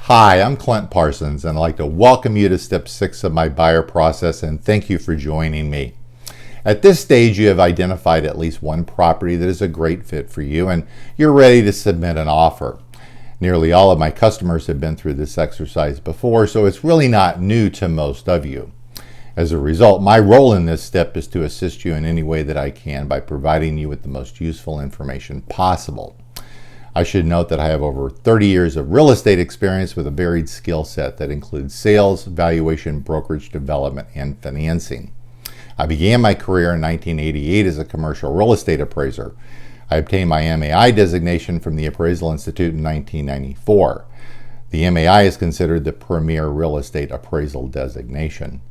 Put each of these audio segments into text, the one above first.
Hi, I'm Clint Parsons, and I'd like to welcome you to step 6 of my buyer process, and thank you for joining me. At this stage, you have identified at least one property that is a great fit for you, and you're ready to submit an offer. Nearly all of my customers have been through this exercise before, so it's really not new to most of you. As a result, my role in this step is to assist you in any way that I can by providing you with the most useful information possible. I should note that I have over 30 years of real estate experience with a varied skill set that includes sales, valuation, brokerage, development, and financing. I began my career in 1988 as a commercial real estate appraiser. I obtained my MAI designation from the Appraisal Institute in 1994. The MAI is considered the premier real estate appraisal designation.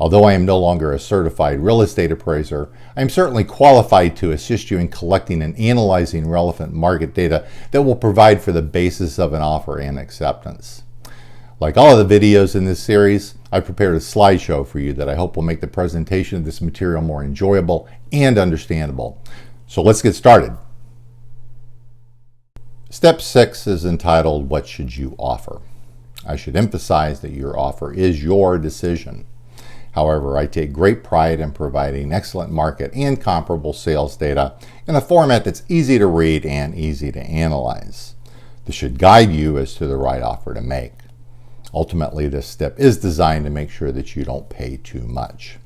Although I am no longer a certified real estate appraiser, I am certainly qualified to assist you in collecting and analyzing relevant market data that will provide for the basis of an offer and acceptance. Like all of the videos in this series, I've prepared a slideshow for you that I hope will make the presentation of this material more enjoyable and understandable. So let's get started. Step 6 is entitled, What Should You Offer? I should emphasize that your offer is your decision. However, I take great pride in providing excellent market and comparable sales data in a format that's easy to read and easy to analyze. This should guide you as to the right offer to make. Ultimately, this step is designed to make sure that you don't pay too much.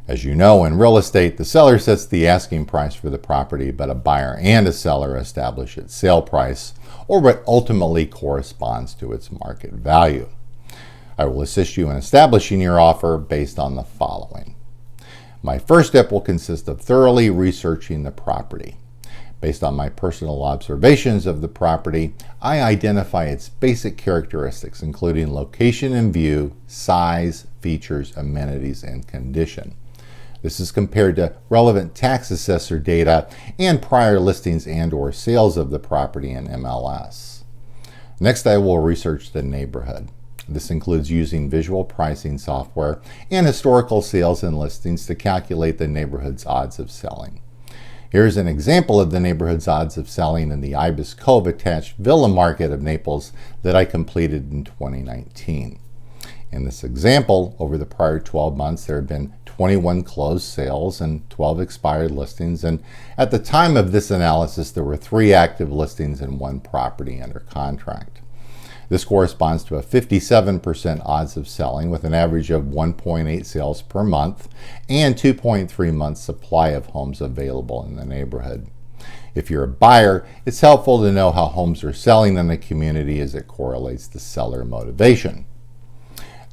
As you know, in real estate, the seller sets the asking price for the property, but a buyer and a seller establish its sale price, or what ultimately corresponds to its market value. I will assist you in establishing your offer based on the following. My first step will consist of thoroughly researching the property. Based on my personal observations of the property, I identify its basic characteristics, including location and view, size, features, amenities, and condition. This is compared to relevant tax assessor data and prior listings and/or sales of the property in MLS. Next, I will research the neighborhood. This includes using visual pricing software and historical sales and listings to calculate the neighborhood's odds of selling. Here's an example of the neighborhood's odds of selling in the Ibis Cove attached villa market of Naples that I completed in 2019. In this example, over the prior 12 months, there have been 21 closed sales and 12 expired listings, and at the time of this analysis, there were 3 active listings and 1 property under contract. This corresponds to a 57% odds of selling with an average of 1.8 sales per month and 2.3 months supply of homes available in the neighborhood. If you're a buyer, it's helpful to know how homes are selling in the community as it correlates to seller motivation.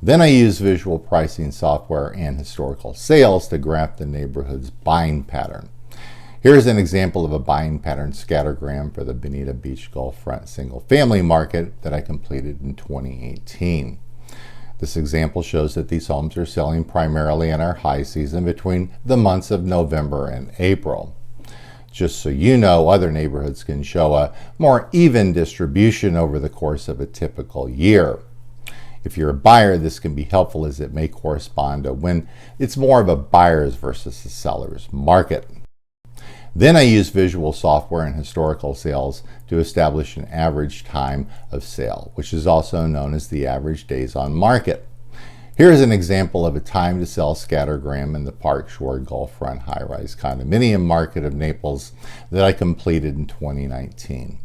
Then I use visual pricing software and historical sales to graph the neighborhood's buying pattern. Here's an example of a buying pattern scattergram for the Bonita Beach Gulfront single-family market that I completed in 2018. This example shows that these homes are selling primarily in our high season between the months of November and April. Just so you know, other neighborhoods can show a more even distribution over the course of a typical year. If you're a buyer, this can be helpful as it may correspond to when it's more of a buyer's versus a seller's market. Then I use visual software and historical sales to establish an average time of sale, which is also known as the average days on market. Here's an example of a time to sell scattergram in the Park Shore Gulfront high-rise condominium market of Naples that I completed in 2019.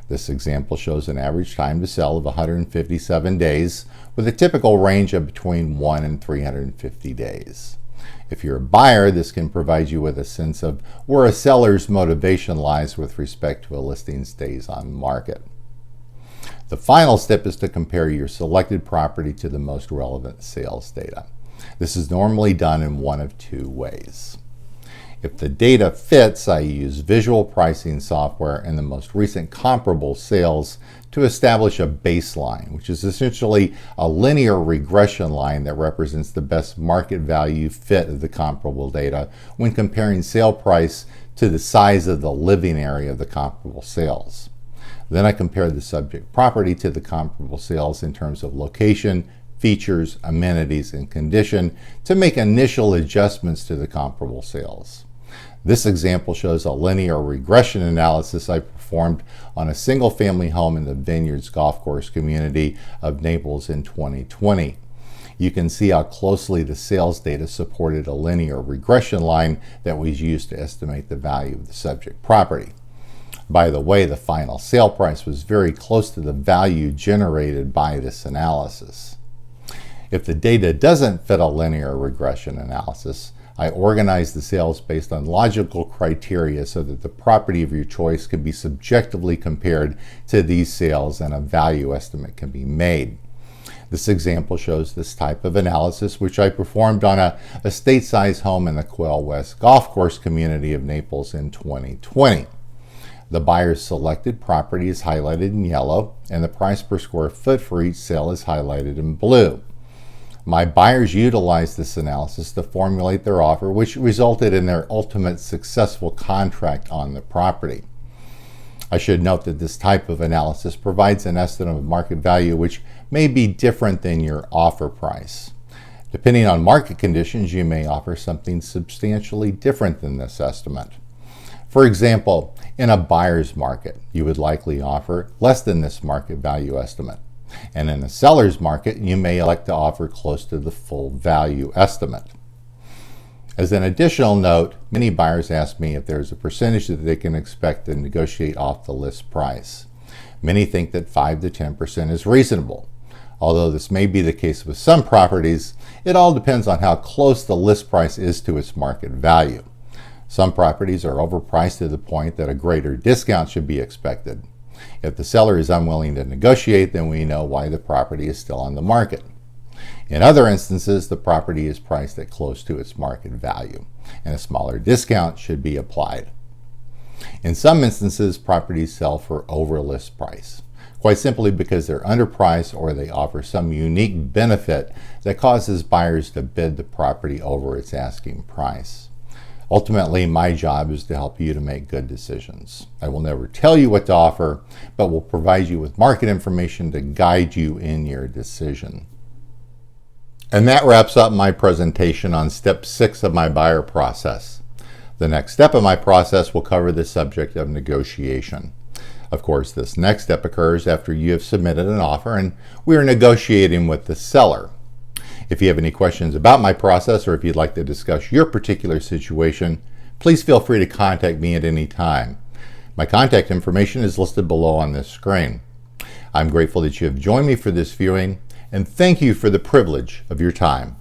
This example shows an average time to sell of 157 days with a typical range of between 1 and 350 days. If you're a buyer, this can provide you with a sense of where a seller's motivation lies with respect to a listing's days on market. The final step is to compare your selected property to the most relevant sales data. This is normally done in one of 2 ways. If the data fits, I use visual pricing software and the most recent comparable sales to establish a baseline, which is essentially a linear regression line that represents the best market value fit of the comparable data when comparing sale price to the size of the living area of the comparable sales. Then I compare the subject property to the comparable sales in terms of location, features, amenities, and condition to make initial adjustments to the comparable sales. This example shows a linear regression analysis I performed performed on a single-family home in the Vineyards Golf Course community of Naples in 2020. You can see how closely the sales data supported a linear regression line that was used to estimate the value of the subject property. By the way, the final sale price was very close to the value generated by this analysis. If the data doesn't fit a linear regression analysis, I organize the sales based on logical criteria so that the property of your choice can be subjectively compared to these sales and a value estimate can be made. This example shows this type of analysis, which I performed on a estate-size home in the Quail West Golf Course community of Naples in 2020. The buyer's selected property is highlighted in yellow, and the price per square foot for each sale is highlighted in blue. My buyers utilized this analysis to formulate their offer, which resulted in their ultimate successful contract on the property. I should note that this type of analysis provides an estimate of market value which may be different than your offer price. Depending on market conditions, you may offer something substantially different than this estimate. For example, in a buyer's market, you would likely offer less than this market value estimate. And in a seller's market, you may elect to offer close to the full value estimate. As an additional note, many buyers ask me if there's a percentage that they can expect to negotiate off the list price. Many think that 5 to 10% is reasonable. Although this may be the case with some properties, it all depends on how close the list price is to its market value. Some properties are overpriced to the point that a greater discount should be expected. If the seller is unwilling to negotiate, then we know why the property is still on the market. In other instances, the property is priced at close to its market value, and a smaller discount should be applied. In some instances, properties sell for over list price, quite simply because they're underpriced or they offer some unique benefit that causes buyers to bid the property over its asking price. Ultimately, my job is to help you to make good decisions. I will never tell you what to offer, but will provide you with market information to guide you in your decision. And that wraps up my presentation on step 6 of my buyer process. The next step of my process will cover the subject of negotiation. Of course, this next step occurs after you have submitted an offer and we are negotiating with the seller. If you have any questions about my process or if you'd like to discuss your particular situation, please feel free to contact me at any time. My contact information is listed below on this screen. I'm grateful that you have joined me for this viewing, and thank you for the privilege of your time.